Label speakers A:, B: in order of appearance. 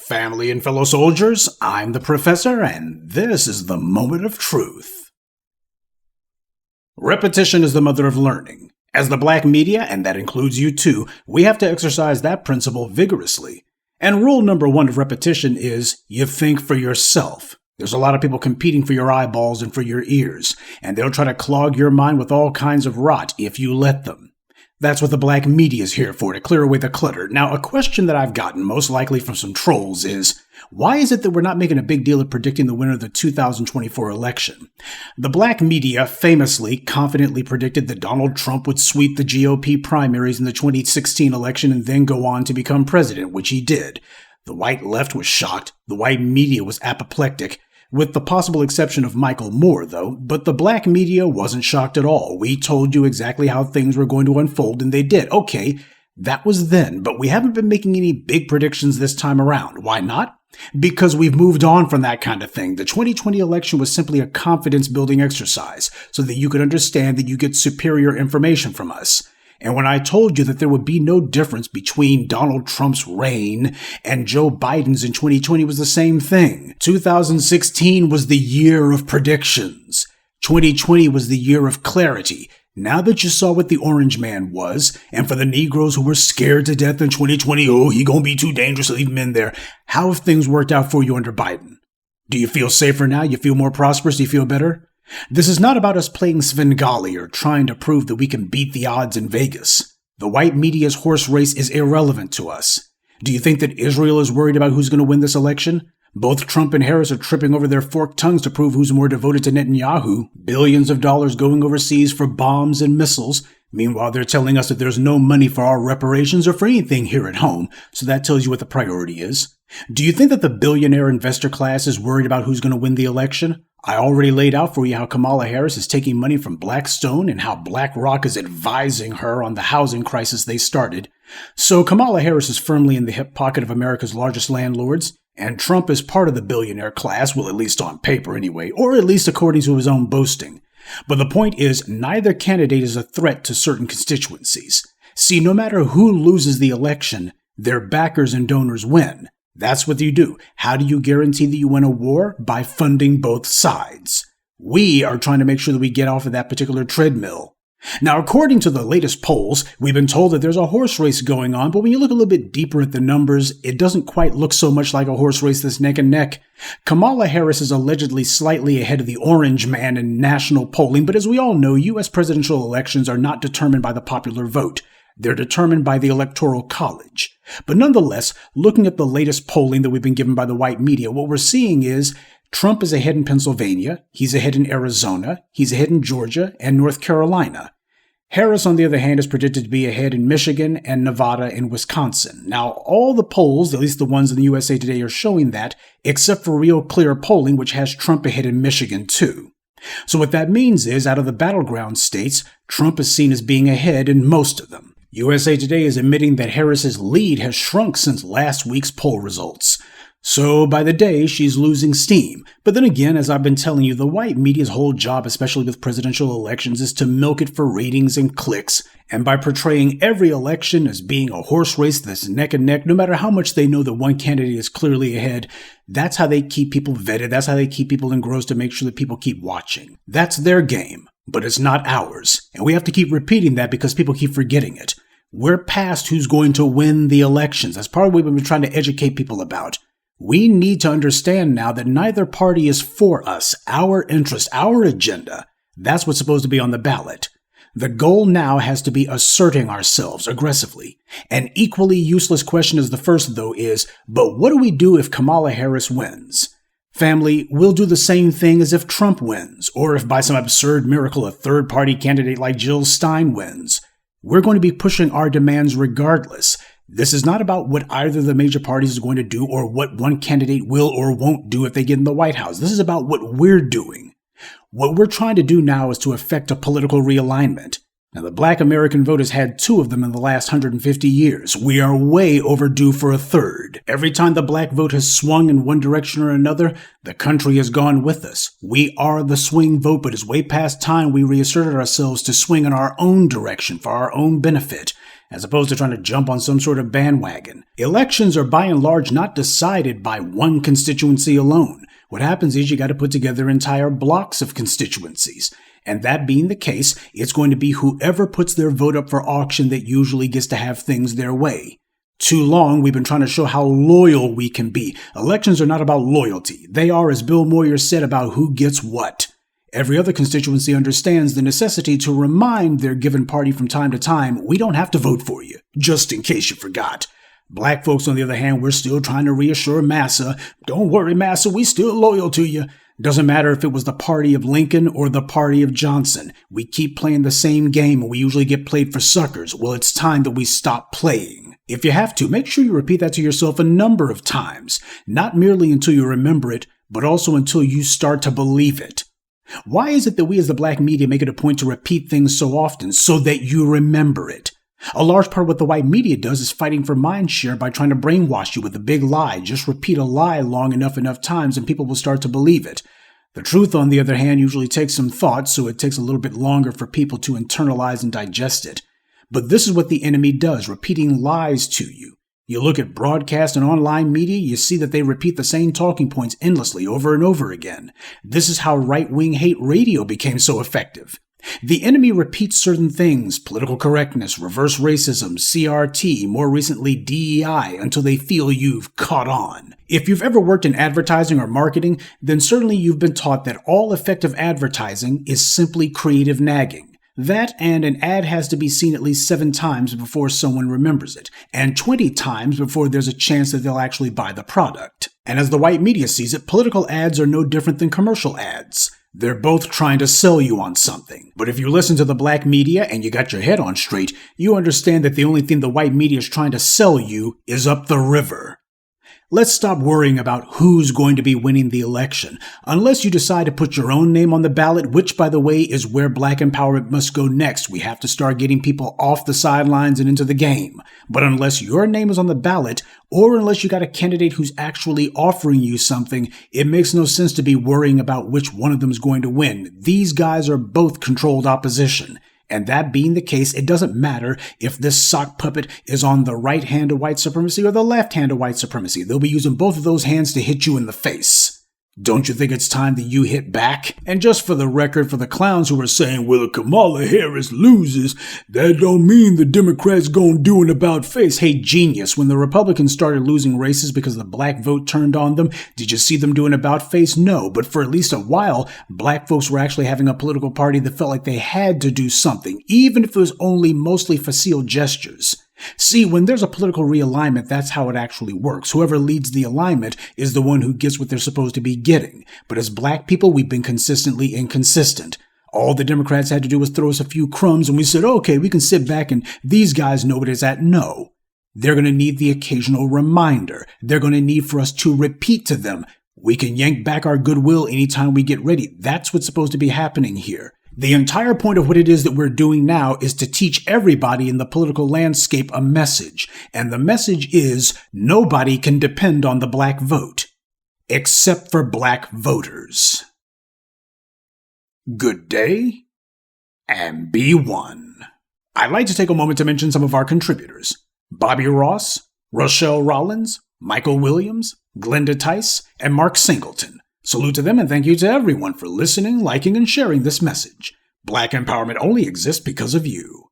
A: Family and fellow soldiers, I'm the Professor, and this is the Moment of Truth. Repetition is the mother of learning. As the black media, and that includes you too, we have to exercise that principle vigorously. And rule number one of repetition is, you think for yourself. There's a lot of people competing for your eyeballs and for your ears, and they'll try to clog your mind with all kinds of rot if you let them. That's what the black media is here for, to clear away the clutter. Now, a question that I've gotten, most likely from some trolls, is, why is it that we're not making a big deal of predicting the winner of the 2024 election? The black media famously, confidently predicted that Donald Trump would sweep the GOP primaries in the 2016 election and then go on to become president, which he did. The white left was shocked. The white media was apoplectic. With the possible exception of Michael Moore, though, but the black media wasn't shocked at all. We told you exactly how things were going to unfold, and they did. Okay, that was then, but we haven't been making any big predictions this time around. Why not? Because we've moved on from that kind of thing. The 2020 election was simply a confidence-building exercise, so that you could understand that you get superior information from us. And when I told you that there would be no difference between Donald Trump's reign and Joe Biden's in 2020 was the same thing. 2016 was the year of predictions. 2020 was the year of clarity. Now that you saw what the Orange Man was, and for the Negroes who were scared to death in 2020, oh, he gonna be too dangerous to leave him in there, how have things worked out for you under Biden? Do you feel safer now? You feel more prosperous? Do you feel better? This is not about us playing Svengali or trying to prove that we can beat the odds in Vegas. The white media's horse race is irrelevant to us. Do you think that Israel is worried about who's going to win this election? Both Trump and Harris are tripping over their forked tongues to prove who's more devoted to Netanyahu. Billions of dollars going overseas for bombs and missiles. Meanwhile, they're telling us that there's no money for our reparations or for anything here at home. So that tells you what the priority is. Do you think that the billionaire investor class is worried about who's going to win the election? I already laid out for you how Kamala Harris is taking money from Blackstone and how BlackRock is advising her on the housing crisis they started. So Kamala Harris is firmly in the hip pocket of America's largest landlords, and Trump is part of the billionaire class, well, at least on paper anyway, or at least according to his own boasting. But the point is, neither candidate is a threat to certain constituencies. See, no matter who loses the election, their backers and donors win. That's what you do. How do you guarantee that you win a war? By funding both sides. We are trying to make sure that we get off of that particular treadmill. Now, according to the latest polls, we've been told that there's a horse race going on, but when you look a little bit deeper at the numbers, it doesn't quite look so much like a horse race that's neck and neck. Kamala Harris is allegedly slightly ahead of the Orange Man in national polling, but as we all know, U.S. presidential elections are not determined by the popular vote. They're determined by the Electoral College. But nonetheless, looking at the latest polling that we've been given by the white media, what we're seeing is Trump is ahead in Pennsylvania, he's ahead in Arizona, he's ahead in Georgia and North Carolina. Harris, on the other hand, is predicted to be ahead in Michigan and Nevada and Wisconsin. Now, all the polls, at least the ones in the USA Today, are showing that, except for Real Clear polling, which has Trump ahead in Michigan too. So what that means is, out of the battleground states, Trump is seen as being ahead in most of them. USA Today is admitting that Harris's lead has shrunk since last week's poll results. So by the day, she's losing steam. But then again, as I've been telling you, the white media's whole job, especially with presidential elections, is to milk it for ratings and clicks. And by portraying every election as being a horse race that's neck and neck, no matter how much they know that one candidate is clearly ahead, that's how they keep people vetted. That's how they keep people engrossed to make sure that people keep watching. That's their game, but it's not ours. And we have to keep repeating that because people keep forgetting it. We're past who's going to win the elections. That's part of what we've been trying to educate people about. We need to understand now that neither party is for us, our interest, our agenda. That's what's supposed to be on the ballot. The goal now has to be asserting ourselves aggressively. An equally useless question as the first, though, is, but what do we do if Kamala Harris wins? Family, we'll do the same thing as if Trump wins, or if by some absurd miracle a third-party candidate like Jill Stein wins. We're going to be pushing our demands regardless. This is not about what either of the major parties is going to do or what one candidate will or won't do if they get in the White House. This is about what we're doing. What we're trying to do now is to effect a political realignment. Now, the black American vote has had two of them in the last 150 years. We are way overdue for a third. Every time the black vote has swung in one direction or another, the country has gone with us. We are the swing vote, but it's way past time we reasserted ourselves to swing in our own direction for our own benefit. as opposed to trying to jump on some sort of bandwagon. Elections are by and large not decided by one constituency alone. What happens is you got to put together entire blocks of constituencies. And that being the case, it's going to be whoever puts their vote up for auction that usually gets to have things their way. Too long, we've been trying to show how loyal we can be. Elections are not about loyalty. They are, as Bill Moyer said, about who gets what. Every other constituency understands the necessity to remind their given party from time to time, we don't have to vote for you, just in case you forgot. Black folks, on the other hand, we're still trying to reassure Massa, don't worry, Massa, we still loyal to you. Doesn't matter if it was the party of Lincoln or the party of Johnson. We keep playing the same game and we usually get played for suckers. Well, it's time that we stop playing. If you have to, make sure you repeat that to yourself a number of times, not merely until you remember it, but also until you start to believe it. Why is it that we as the black media make it a point to repeat things so often so that you remember it? A large part of what the white media does is fighting for mind share by trying to brainwash you with a big lie. Just repeat a lie long enough times and people will start to believe it. The truth, on the other hand, usually takes some thought, so it takes a little bit longer for people to internalize and digest it. But this is what the enemy does, repeating lies to you. You look at broadcast and online media, you see that they repeat the same talking points endlessly over and over again. This is how right-wing hate radio became so effective. The enemy repeats certain things, political correctness, reverse racism, CRT, more recently DEI, until they feel you've caught on. If you've ever worked in advertising or marketing, then certainly you've been taught that all effective advertising is simply creative nagging. That and an ad has to be seen at least 7 times before someone remembers it, and 20 times before there's a chance that they'll actually buy the product. And as the white media sees it, political ads are no different than commercial ads. They're both trying to sell you on something. But if you listen to the black media and you got your head on straight, you understand that the only thing the white media is trying to sell you is up the river. Let's stop worrying about who's going to be winning the election, unless you decide to put your own name on the ballot, which, by the way, is where black empowerment must go next. We have to start getting people off the sidelines and into the game. But unless your name is on the ballot, or unless you got a candidate who's actually offering you something, it makes no sense to be worrying about which one of them is going to win. These guys are both controlled opposition. And that being the case, it doesn't matter if this sock puppet is on the right hand of white supremacy or the left hand of white supremacy. They'll be using both of those hands to hit you in the face. Don't you think it's time that you hit back? And just for the record, for the clowns who are saying, well, if Kamala Harris loses, that don't mean the Democrats gonna do an about face. Hey, genius, when the Republicans started losing races because the black vote turned on them, did you see them do an about face? No, but for at least a while, black folks were actually having a political party that felt like they had to do something, even if it was only mostly facile gestures. See, when there's a political realignment, that's how it actually works. Whoever leads the alignment is the one who gets what they're supposed to be getting. But as black people, we've been consistently inconsistent. All the Democrats had to do was throw us a few crumbs and we said, okay, we can sit back and these guys know what it's at. No. They're going to need the occasional reminder. They're going to need for us to repeat to them. We can yank back our goodwill anytime we get ready. That's what's supposed to be happening here. The entire point of what it is that we're doing now is to teach everybody in the political landscape a message. And the message is nobody can depend on the black vote, except for black voters. Good day, and be one. I'd like to take a moment to mention some of our contributors. Bobby Ross, Rochelle Rollins, Michael Williams, Glenda Tice, and Mark Singleton. Salute to them and thank you to everyone for listening, liking, and sharing this message. Black empowerment only exists because of you.